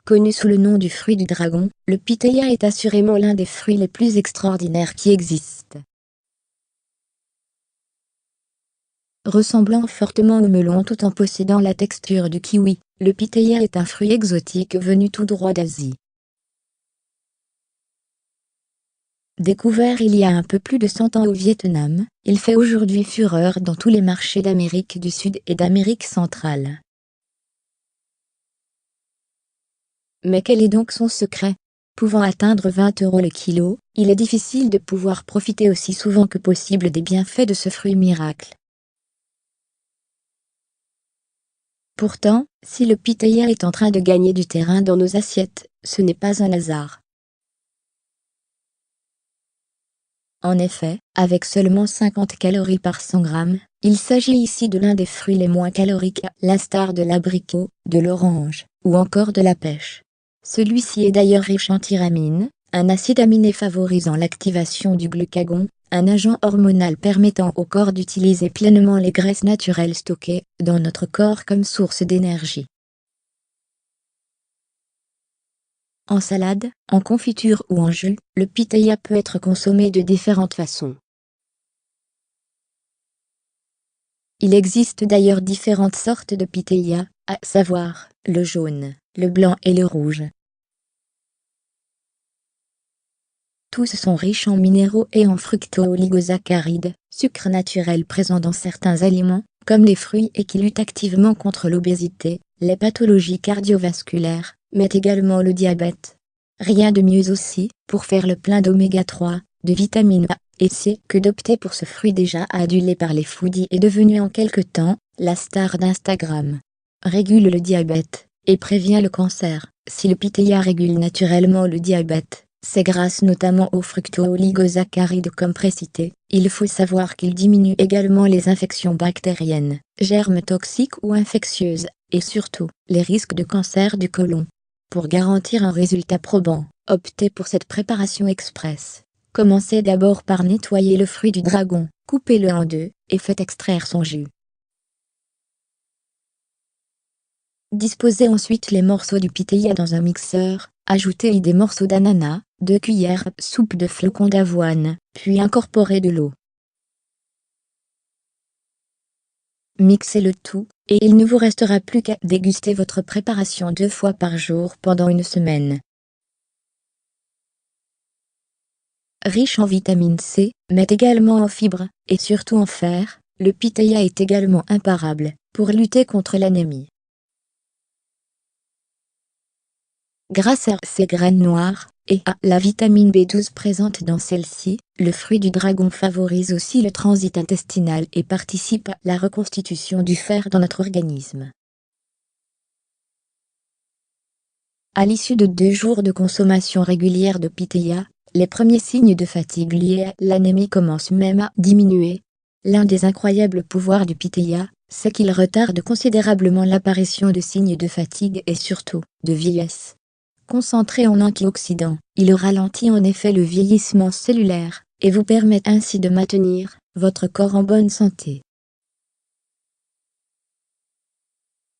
Connu sous le nom du fruit du dragon, le pitaya est assurément l'un des fruits les plus extraordinaires qui existent. Ressemblant fortement au melon tout en possédant la texture du kiwi, le pitaya est un fruit exotique venu tout droit d'Asie. Découvert il y a un peu plus de 100 ans au Vietnam, il fait aujourd'hui fureur dans tous les marchés d'Amérique du Sud et d'Amérique centrale. Mais quel est donc son secret? Pouvant atteindre 20 € le kilo, il est difficile de pouvoir profiter aussi souvent que possible des bienfaits de ce fruit miracle. Pourtant, si le pitaya est en train de gagner du terrain dans nos assiettes, ce n'est pas un hasard. En effet, avec seulement 50 calories par 100 grammes, il s'agit ici de l'un des fruits les moins caloriques, l'instar de l'abricot, de l'orange, ou encore de la pêche. Celui-ci est d'ailleurs riche en tyramine, un acide aminé favorisant l'activation du glucagon, un agent hormonal permettant au corps d'utiliser pleinement les graisses naturelles stockées dans notre corps comme source d'énergie. En salade, en confiture ou en jus, le pitaya peut être consommé de différentes façons. Il existe d'ailleurs différentes sortes de pitaya, à savoir, le jaune, le blanc et le rouge. Tous sont riches en minéraux et en fructo-oligosaccharides, sucre naturel présent dans certains aliments, comme les fruits et qui luttent activement contre l'obésité, les pathologies cardiovasculaires, mais également le diabète. Rien de mieux aussi, pour faire le plein d'oméga 3, de vitamines A et C, que d'opter pour ce fruit déjà adulé par les foodies et devenu en quelque temps, la star d'Instagram. Régule le diabète, et prévient le cancer. Si le pitaya régule naturellement le diabète, c'est grâce notamment aux fructo-oligosaccharides comme précité. Il faut savoir qu'il diminue également les infections bactériennes, germes toxiques ou infectieuses, et surtout, les risques de cancer du côlon. Pour garantir un résultat probant, optez pour cette préparation express. Commencez d'abord par nettoyer le fruit du dragon, coupez-le en deux, et faites extraire son jus. Disposez ensuite les morceaux du pitaya dans un mixeur, ajoutez-y des morceaux d'ananas, 2 cuillères soupe de flocons d'avoine, puis incorporez de l'eau. Mixez le tout, et il ne vous restera plus qu'à déguster votre préparation 2 fois par jour pendant une semaine. Riche en vitamine C, mais également en fibres, et surtout en fer, le pitaya est également imparable pour lutter contre l'anémie. Grâce à ses graines noires, et à la vitamine B12 présente dans celle-ci, le fruit du dragon favorise aussi le transit intestinal et participe à la reconstitution du fer dans notre organisme. À l'issue de 2 jours de consommation régulière de pitaya, les premiers signes de fatigue liés à l'anémie commencent même à diminuer. L'un des incroyables pouvoirs du pitaya, c'est qu'il retarde considérablement l'apparition de signes de fatigue et surtout, de vieillesse. Concentré en antioxydants, il ralentit en effet le vieillissement cellulaire, et vous permet ainsi de maintenir votre corps en bonne santé.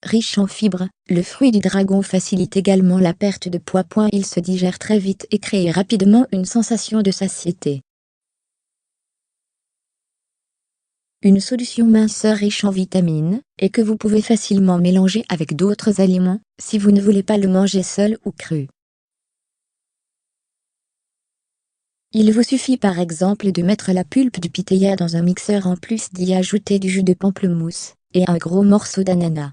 Riche en fibres, le fruit du dragon facilite également la perte de poids. Il se digère très vite et crée rapidement une sensation de satiété. Une solution minceur riche en vitamines, et que vous pouvez facilement mélanger avec d'autres aliments, si vous ne voulez pas le manger seul ou cru. Il vous suffit par exemple de mettre la pulpe du pitaya dans un mixeur en plus d'y ajouter du jus de pamplemousse, et un gros morceau d'ananas.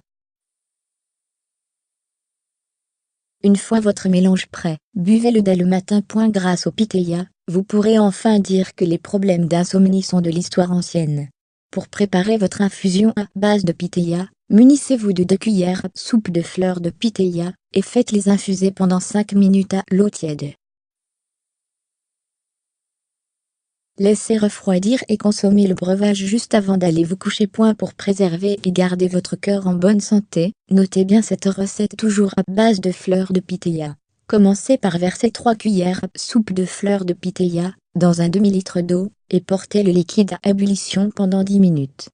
Une fois votre mélange prêt, buvez-le dès le matin. Grâce au pitaya, vous pourrez enfin dire que les problèmes d'insomnie sont de l'histoire ancienne. Pour préparer votre infusion à base de pitaya, munissez-vous de 2 cuillères soupe de fleurs de pitaya, et faites-les infuser pendant 5 minutes à l'eau tiède. Laissez refroidir et consommez le breuvage juste avant d'aller vous coucher. Pour préserver et garder votre cœur en bonne santé, notez bien cette recette toujours à base de fleurs de pitaya. Commencez par verser 3 cuillères soupe de fleurs de pitaya dans un demi-litre d'eau, et portez le liquide à ébullition pendant 10 minutes.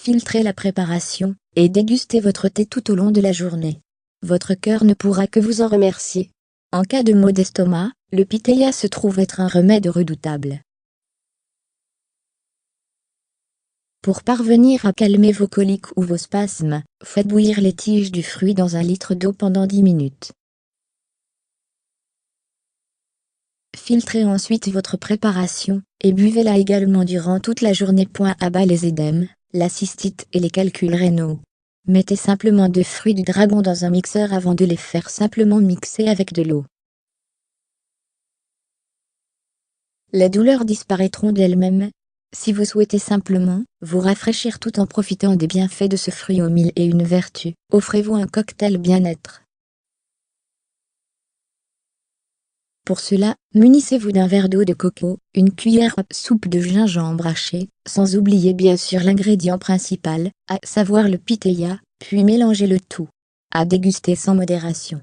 Filtrez la préparation, et dégustez votre thé tout au long de la journée. Votre cœur ne pourra que vous en remercier. En cas de maux d'estomac, le pitaya se trouve être un remède redoutable. Pour parvenir à calmer vos coliques ou vos spasmes, faites bouillir les tiges du fruit dans 1 litre d'eau pendant 10 minutes. Filtrez ensuite votre préparation, et buvez-la également durant toute la journée. À bas les œdèmes, la cystite et les calculs rénaux. Mettez simplement 2 fruits du dragon dans un mixeur avant de les faire simplement mixer avec de l'eau. Les douleurs disparaîtront d'elles-mêmes. Si vous souhaitez simplement vous rafraîchir tout en profitant des bienfaits de ce fruit aux 1001 vertus, offrez-vous un cocktail bien-être. Pour cela, munissez-vous d'un verre d'eau de coco, une cuillère à soupe de gingembre haché, sans oublier bien sûr l'ingrédient principal, à savoir le pitaya, puis mélangez le tout. À déguster sans modération.